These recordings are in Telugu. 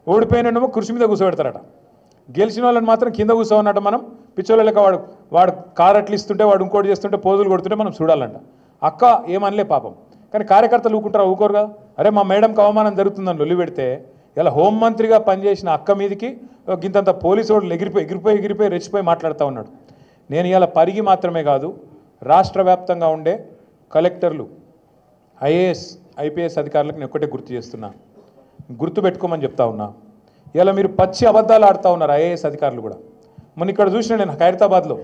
ఓడిపోయినేమో కుర్చీ మీద కూర్చోబెడతారట, గెలిచిన వాళ్ళని మాత్రం కింద కూర్చోవన్నట్ట. మనం పిచ్చోళ్ళ లెక్క వాడు కారు అట్లు ఇస్తుంటే, వాడు ఇంకోటి చేస్తుంటే, పోజులు కొడుతుంటే మనం చూడాలంట. అక్క ఏమనలే పాపం, కానీ కార్యకర్తలు ఊకుంటారా? ఊకోరు కదా. అరే మా మేడంకి అవమానం జరుగుతుందని లొల్లి పెడితే ఇలా హోంమంత్రిగా పనిచేసిన అక్క మీదికి గింతంత పోలీసు వాళ్ళు ఎగిరిపోయి రెచ్చిపోయి మాట్లాడుతూ ఉన్నాడు. నేను ఇలా పరిగి మాత్రమే కాదు, రాష్ట్ర వ్యాప్తంగా ఉండే కలెక్టర్లు, ఐఏఎస్ ఐపీఎస్ అధికారులకు నేను ఒక్కటే గుర్తు చేస్తున్నా, గుర్తుపెట్టుకోమని చెప్తా ఉన్నా. ఇలా మీరు పచ్చి అబద్ధాలు ఆడుతూ ఉన్నారు ఐఏఎస్ అధికారులు కూడా. మొన్న ఇక్కడ చూసిన నేను ఖైరతాబాద్లో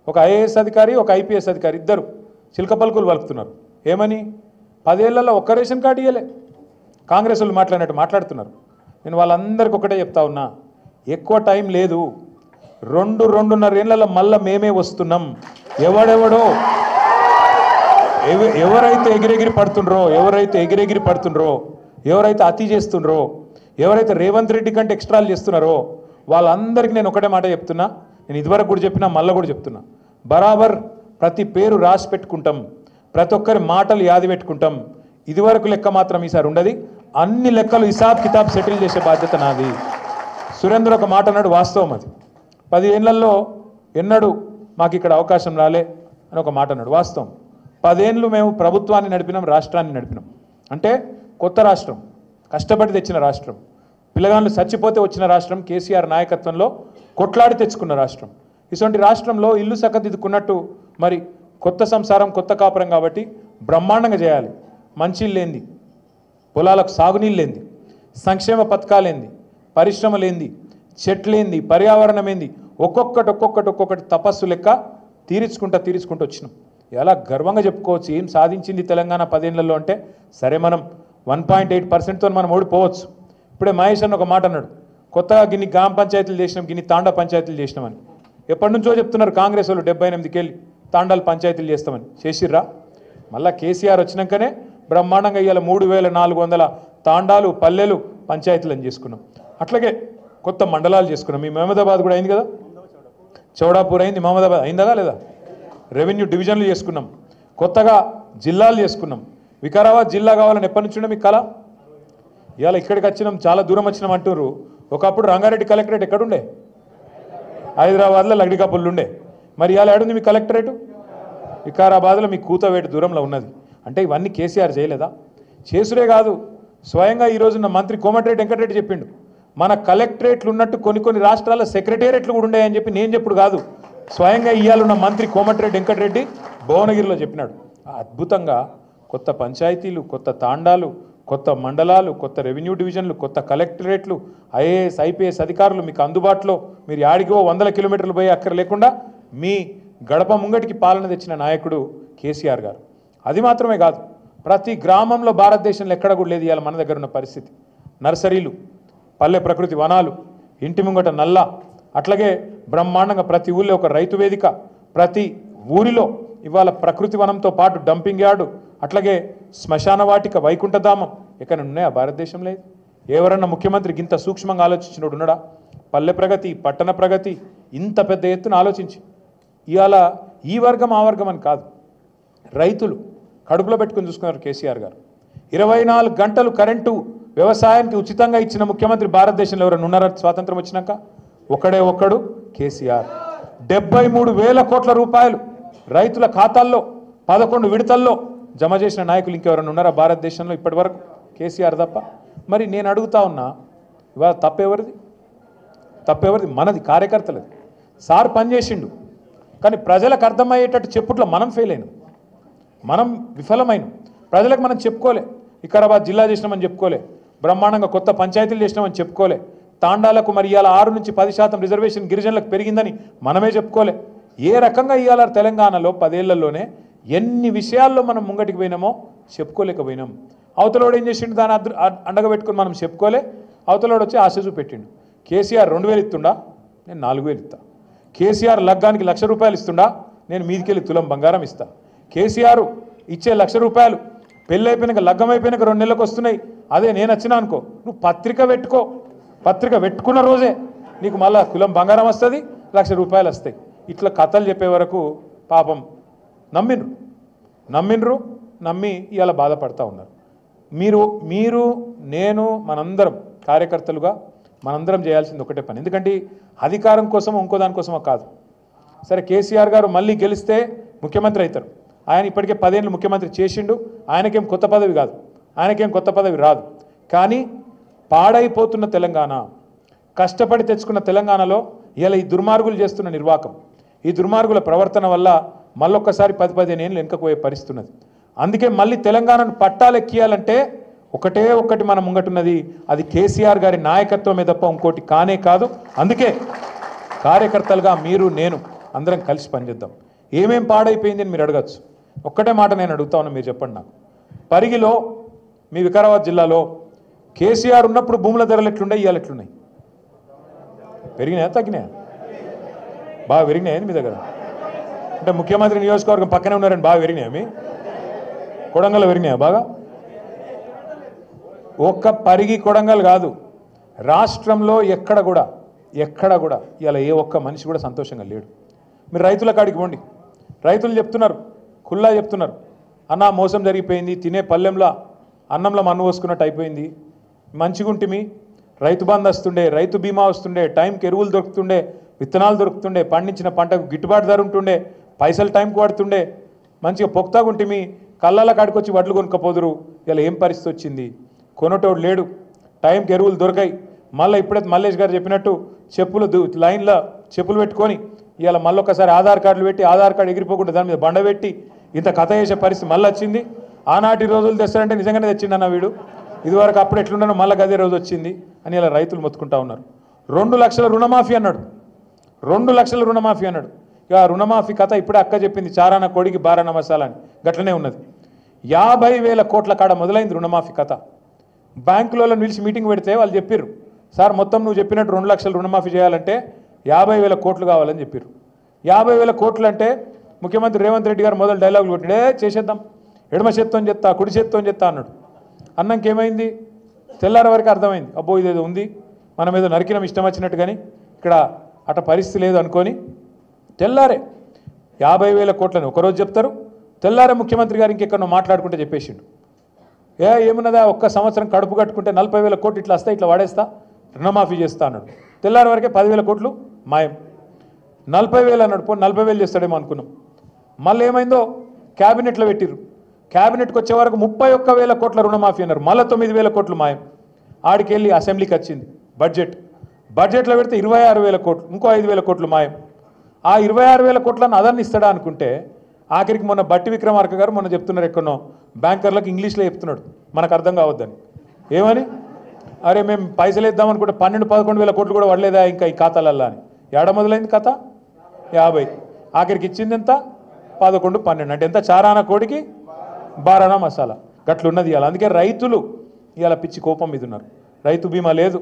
ఒక ఐఏఎస్ అధికారి, ఒక ఐపీఎస్ అధికారి ఇద్దరు చిలక పలుకులు వలుపుతున్నారు. ఏమని? 10 ఏళ్లలో ఒక్క రేషన్ కార్డు ఇవ్వలే. కాంగ్రెస్ వాళ్ళు మాట్లాడినట్టు మాట్లాడుతున్నారు. నేను వాళ్ళందరికీ ఒకటే చెప్తా ఉన్నా, ఎక్కువ టైం లేదు, 2-2.5 ఏళ్లలో మళ్ళీ మేమే వస్తున్నాం. ఎవరైతే ఎగిరెగిరి పడుతుండ్రో, ఎవరైతే అతి చేస్తుండ్రో, ఎవరైతే రేవంత్ రెడ్డి కంటే ఎక్స్ట్రాలు చేస్తున్నారో వాళ్ళందరికీ నేను ఒకటే మాట చెప్తున్నా. నేను ఇదివరకు కూడా చెప్పినా, మళ్ళీ కూడా చెప్తున్నా, బరాబర్ ప్రతి పేరు రాసి పెట్టుకుంటాం, ప్రతి ఒక్కరి మాటలు యాది పెట్టుకుంటాం. ఇదివరకు లెక్క మాత్రం ఈసారి ఉండదు. అన్ని లెక్కలు హిసాబ్ కితాబ్ సెటిల్ చేసే బాధ్యత నాది. సురేంద్ర ఒక మాట అన్నాడు, వాస్తవం అది. 10 ఏళ్లలో ఎన్నడూ మాకు ఇక్కడ అవకాశం రాలే అని ఒక మాట అన్నాడు, వాస్తవం. 10 ఏళ్ళు మేము ప్రభుత్వాన్ని నడిపినాం, రాష్ట్రాన్ని నడిపినాం. అంటే కొత్త రాష్ట్రం, కష్టపడి తెచ్చిన రాష్ట్రం, పిల్లగాళ్ళు చచ్చిపోతే వచ్చిన రాష్ట్రం, కేసీఆర్ నాయకత్వంలో కొట్లాడి తెచ్చుకున్న రాష్ట్రం. ఇటువంటి రాష్ట్రంలో ఇల్లు చక్కదిద్దుకున్నట్టు మరి కొత్త సంసారం, కొత్త కాపురం కాబట్టి బ్రహ్మాండంగా చేయాలి. మంచిళ్ళేంది, పొలాలకు సాగునీళ్ళేంది, సంక్షేమ పథకాలేంది, పరిశ్రమలేంది, చెట్లేంది, పర్యావరణం ఏంది, ఒక్కొక్కటి తపస్సు లెక్క తీర్చుకుంటూ వచ్చినాం. ఎలా గర్వంగా చెప్పుకోవచ్చు ఏం సాధించింది తెలంగాణ 10 ఏళ్లలో అంటే. సరే మనం 1.8%తో మనం ఓడిపోవచ్చు. ఇప్పుడే మహేష్ అన్న ఒక మాట అన్నాడు, కొత్తగా గిన్ని గ్రామ పంచాయతీలు చేసినాం, గిన్ని తాండా పంచాయతీలు చేసినామని. ఎప్పటి నుంచో చెప్తున్నారు కాంగ్రెస్ వాళ్ళు, 78కెళ్ళి తాండాలు పంచాయతీలు చేస్తామని. చేసిర్రా? మళ్ళీ కేసీఆర్ వచ్చినాకనే బ్రహ్మాండంగా ఇవాళ 3400 తాండాలు, పల్లెలు, పంచాయతీలు అని చేసుకున్నాం. అట్లాగే కొత్త మండలాలు చేసుకున్నాం. మీ మహమ్మదాబాద్ కూడా అయింది కదా, చౌడాపూర్ అయింది, మహమ్మదాబాద్ అయిందా లేదా? రెవెన్యూ డివిజన్లు చేసుకున్నాం, కొత్తగా జిల్లాలు చేసుకున్నాం. వికారాబాద్ జిల్లా కావాలని ఎప్పటి నుంచి ఉండే మీకు కళ? ఇవాళ ఇక్కడికి వచ్చినాం, చాలా దూరం వచ్చినాం అంటున్నారు. ఒకప్పుడు రంగారెడ్డి కలెక్టరేట్ ఎక్కడుండే? హైదరాబాద్లో లగ్డికాపుల్లు ఉండే. మరి ఇవాళ ఏడుంది మీ కలెక్టరేటు? వికారాబాద్లో మీ కూతవేటు దూరంలో ఉన్నది. అంటే ఇవన్నీ కేసీఆర్ చేయలేదా? చేసుడే కాదు, స్వయంగా ఈరోజున్న మంత్రి కోమటిరెడ్డి వెంకటరెడ్డి చెప్పిండు, మన కలెక్టరేట్లు ఉన్నట్టు కొన్ని రాష్ట్రాల సెక్రటేరియట్లు కూడా ఉన్నాయని చెప్పి నేను చెప్పుడు కాదు, స్వయంగా ఇయ్యాలున్న మంత్రి కోమటిరెడ్డి వెంకటరెడ్డి భువనగిరిలో చెప్పినాడు. అద్భుతంగా కొత్త పంచాయతీలు, కొత్త తాండాలు, కొత్త మండలాలు, కొత్త రెవెన్యూ డివిజన్లు, కొత్త కలెక్టరేట్లు, ఐఏఎస్ ఐపీఎస్ అధికారులు మీకు అందుబాటులో, మీరు యాడిగో 100 కిలోమీటర్లు పోయి అక్కర లేకుండా మీ గడప ముంగటికి పాలన తెచ్చిన నాయకుడు కేసీఆర్ గారు. అది మాత్రమే కాదు, ప్రతి గ్రామంలో భారతదేశంలో ఎక్కడ కూడా లేదు ఇవాళ మన దగ్గర ఉన్న పరిస్థితి. నర్సరీలు, పల్లె ప్రకృతి వనాలు, ఇంటి ముంగట నల్ల, అట్లాగే బ్రహ్మాండంగా ప్రతి ఊళ్ళో ఒక రైతు వేదిక, ప్రతి ఊరిలో ఇవాళ ప్రకృతి వనంతో పాటు డంపింగ్ యార్డు, అట్లాగే శ్మశాన వాటిక, వైకుంఠధామం ఎక్కడ ఉన్నాయా భారతదేశంలో? ఎవరన్నా ముఖ్యమంత్రికి ఇంత సూక్ష్మంగా ఆలోచించినోడు ఉన్నాడా? పల్లె ప్రగతి, పట్టణ ప్రగతి ఇంత పెద్ద ఎత్తున ఆలోచించి ఇవాళ ఈ వర్గం ఆ వర్గం అని కాదు, రైతులు కడుపులో పెట్టుకుని చూసుకున్నారు కేసీఆర్ గారు. 24 గంటలు కరెంటు వ్యవసాయానికి ఉచితంగా ఇచ్చిన ముఖ్యమంత్రి భారతదేశంలో ఎవరైనా ఉన్నారా స్వాతంత్రం వచ్చినాక? ఒక్కడు కేసీఆర్. 73,000 కోట్ల రూపాయలు రైతుల ఖాతాల్లో 11 విడతల్లో జమ చేసిన నాయకులు ఇంకెవరైనా ఉన్నారా భారతదేశంలో ఇప్పటి వరకు? కేసీఆర్ తప్ప. మరి నేను అడుగుతా ఉన్నా, ఇవాళ తప్పెవరిది? మనది, కార్యకర్తలది. సార్ పనిచేసిండు, కానీ ప్రజలకు అర్థమయ్యేటట్టు చెప్పుట్లో మనం ఫెయిల్ అయినాం, మనం విఫలమైనాం. ప్రజలకు మనం చెప్పుకోలే, వికారాబాద్ జిల్లా చేసినామని చెప్పుకోలే, బ్రహ్మాండంగా కొత్త పంచాయతీలు చేసినామని చెప్పుకోలే, తాండాలకు మరి ఇవాళ 6 నుంచి 10% రిజర్వేషన్ గిరిజనులకు పెరిగిందని మనమే చెప్పుకోలే. ఏ రకంగా ఇవాళ తెలంగాణలో 10 ఏళ్లలోనే ఎన్ని విషయాల్లో మనం ముంగటికి పోయినామో చెప్పుకోలేకపోయినాం. అవతలోడు ఏం చేసిండు, దాన్ని అండగా పెట్టుకుని మనం చెప్పుకోలే. అవతలోడు వచ్చి ఆశ చూపెట్టిండు. కేసీఆర్ 2,000 ఇస్తుండా, నేను 4,000 ఇస్తా. కేసీఆర్ లగ్గానికి 1,00,000 రూపాయలు ఇస్తుండా, నేను మీదికెళ్ళి తులం బంగారం ఇస్తా. కేసీఆర్ ఇచ్చే 1,00,000 రూపాయలు పెళ్ళి అయిపోయినాక, లగ్గం అయిపోయినాక 2 నెలలకు వస్తున్నాయి. అదే నేను వచ్చినా అనుకో, నువ్వు పత్రిక పెట్టుకో, పత్రిక పెట్టుకున్న రోజే నీకు మళ్ళా కులం బంగారం వస్తుంది, 1,00,000 రూపాయలు వస్తాయి. ఇట్లా కథలు చెప్పే వరకు పాపం నమ్మి ఇవాళ బాధపడతా ఉన్నారు. మీరు నేను మనందరం కార్యకర్తలుగా మనందరం చేయాల్సింది ఒకటే పని. ఎందుకంటే అధికారం కోసం ఇంకో దానికోసమో కాదు. సరే కేసీఆర్ గారు మళ్ళీ గెలిస్తే ముఖ్యమంత్రి అవుతారు. ఆయన ఇప్పటికే 10 ఏళ్ళు ముఖ్యమంత్రి చేసిండు. ఆయనకేం కొత్త పదవి కాదు, ఆయనకేం కొత్త పదవి రాదు. కానీ పాడైపోతున్న తెలంగాణ, కష్టపడి తెచ్చుకున్న తెలంగాణలో ఇలా ఈ దుర్మార్గులు చేస్తున్న నిర్వాకం, ఈ దుర్మార్గుల ప్రవర్తన వల్ల మళ్ళొక్కసారి 10-15 ఏళ్ళు వెనుకపోయే పరిస్థితి ఉన్నది. అందుకే మళ్ళీ తెలంగాణను పట్టాలెక్కియాలంటే ఒకటే ఒక్కటి మనం ముంగటున్నది, అది కేసీఆర్ గారి నాయకత్వమే తప్ప ఇంకోటి కానే కాదు. అందుకే కార్యకర్తలుగా మీరు నేను అందరం కలిసి పనిచేద్దాం. ఏమేం పాడైపోయింది అని మీరు అడగచ్చు. ఒక్కటే మాట నేను అడుగుతా ఉన్నా, మీరు చెప్పండి నాకు. పరిగిలో మీ వికారాబాద్ జిల్లాలో కేసీఆర్ ఉన్నప్పుడు భూముల ధరలు ఎట్లున్నాయి, ఇవాళ ఎట్లున్నాయి? పెరిగినాయా తగ్గినాయా? బాగా పెరిగినాయని మీ దగ్గర? అంటే ముఖ్యమంత్రి నియోజకవర్గం పక్కనే ఉన్నారని బాగా పెరిగినాయా? మీ కొడంగల్ పెరిగినాయా బాగా? ఒక్క పరిగి కొడంగల్ కాదు, రాష్ట్రంలో ఎక్కడ కూడా ఇలా ఏ ఒక్క మనిషి కూడా సంతోషంగా లేడు. మీరు రైతుల కాడికి పోండి, రైతులు చెప్తున్నారు, ఖుల్లా చెప్తున్నారు, అన్న మోసం జరిగిపోయింది, తినే పల్లెంలో అన్నంలో మన్ను పోసుకున్నట్టు అయిపోయింది, మంచిగుంటిమి, రైతు బంధు వస్తుండే, రైతు బీమా వస్తుండే, టైంకి ఎరువులు దొరుకుతుండే, విత్తనాలు దొరుకుతుండే, పండించిన పంటకు గిట్టుబాటు ధర ఉంటుండే, పైసలు టైంకి పడుతుండే, మంచిగా పొక్తాగుంటిమి, కళ్ళల కాడికి వచ్చి వడ్లు కొనుక్కపోదురు. ఇలా ఏం పరిస్థితి వచ్చింది? కొనటోడు లేడు, టైంకి ఎరువులు దొరికాయి. మళ్ళీ ఇప్పుడైతే మల్లేష్ గారు చెప్పినట్టు చెప్పులు లైన్లో చెప్పులు పెట్టుకొని ఇలా మళ్ళొక్కసారి ఆధార్ కార్డులు పెట్టి, ఆధార్ కార్డు ఎగిరిపోకుండా దాని మీద బండ పెట్టి ఇంత కథ చేసే పరిస్థితి మళ్ళీ వచ్చింది. ఆనాటి రోజులు తెస్తారంటే నిజంగానే తెచ్చిండన్న వీడు, ఇదివరకు అప్పుడు ఎట్లున్నానో మళ్ళీ గదే రోజు వచ్చింది అని ఇలా రైతులు మొత్తుకుంటా ఉన్నారు. 2 లక్షల రుణమాఫీ అన్నాడు, 2 లక్షల రుణమాఫీ అన్నాడు. ఇక రుణమాఫీ కథ ఇప్పుడే అక్క చెప్పింది, చారాన కొడికి బారాన మసాలా అని గట్లనే ఉన్నది. 50,000 కోట్ల కాడ మొదలైంది రుణమాఫీ కథ. బ్యాంకులలో నిలిచి మీటింగ్ పెడితే వాళ్ళు చెప్పారు, సార్ మొత్తం నువ్వు చెప్పినట్టు 2 లక్షల రుణమాఫీ చేయాలంటే 50,000 కోట్లు కావాలని చెప్పారు. 50,000 కోట్లు అంటే ముఖ్యమంత్రి రేవంత్ రెడ్డి గారు మొదలు డైలాగులు కొట్టిడే, చేసేద్దాం, ఎడమ చేత్తో చెప్తా, కుడి చేత్తో చెప్తా అన్నాడు. అన్నంకి ఏమైంది? తెల్లారి వరకు అర్థమైంది, అబ్బో ఇదేదో ఉంది, మనం ఏదో నరికినం ఇష్టం వచ్చినట్టు, కానీ ఇక్కడ అట పరిస్థితి లేదు అనుకొని తెల్లారే 50,000 కోట్లని ఒకరోజు చెప్తారు, తెల్లారే ముఖ్యమంత్రి గారు ఇంకెక్కడో మాట్లాడుకుంటే చెప్పేసిండు, ఏమున్నదా ఒక్క సంవత్సరం కడుపు కట్టుకుంటే 40,000 కోట్లు ఇట్లా వస్తాయి, ఇట్లా వాడేస్తా, రుణమాఫీ చేస్తా అన్నాడు. తెల్లారి వరకే 10,000 కోట్లు మాయం. 40,000 అన్నాడు, పో 40,000 చేస్తాడేమో అనుకున్నాం. మళ్ళీ ఏమైందో క్యాబినెట్లో పెట్టిర్రు, క్యాబినెట్కి వచ్చే వరకు 31,000 కోట్ల రుణమాఫీ అన్నారు, మళ్ళీ 9,000 కోట్లు మాయం. ఆడికి వెళ్ళి అసెంబ్లీకి వచ్చింది బడ్జెట్లో పెడితే 26,000 కోట్లు, ఇంకో 5,000 కోట్లు మాయం. ఆ 26,000 కోట్లను అదన్ని ఇస్తాడా అనుకుంటే ఆఖరికి మొన్న బట్టి విక్రమార్క గారు మొన్న చెప్తున్నారు, ఎక్కడో బ్యాంకర్లకు ఇంగ్లీష్లో చెప్తున్నాడు, మనకు అర్థం కావద్దని. ఏమని? అరే మేము పైసలు ఇద్దాం అనుకుంటే 12-11,000 కోట్లు కూడా పడలేదా ఇంకా ఈ ఖాతాలల్లా అని. ఏడ మొదలైంది కథ? 50. ఆఖరికి ఇచ్చింది ఎంత? 11-12. అంటే ఎంత? చారానా కోడికి బారానా మసాలా. గట్లున్నది ఇవాళ. అందుకే రైతులు ఇవాళ పిచ్చి కోపం మీద ఉన్నారు. రైతు బీమా లేదు,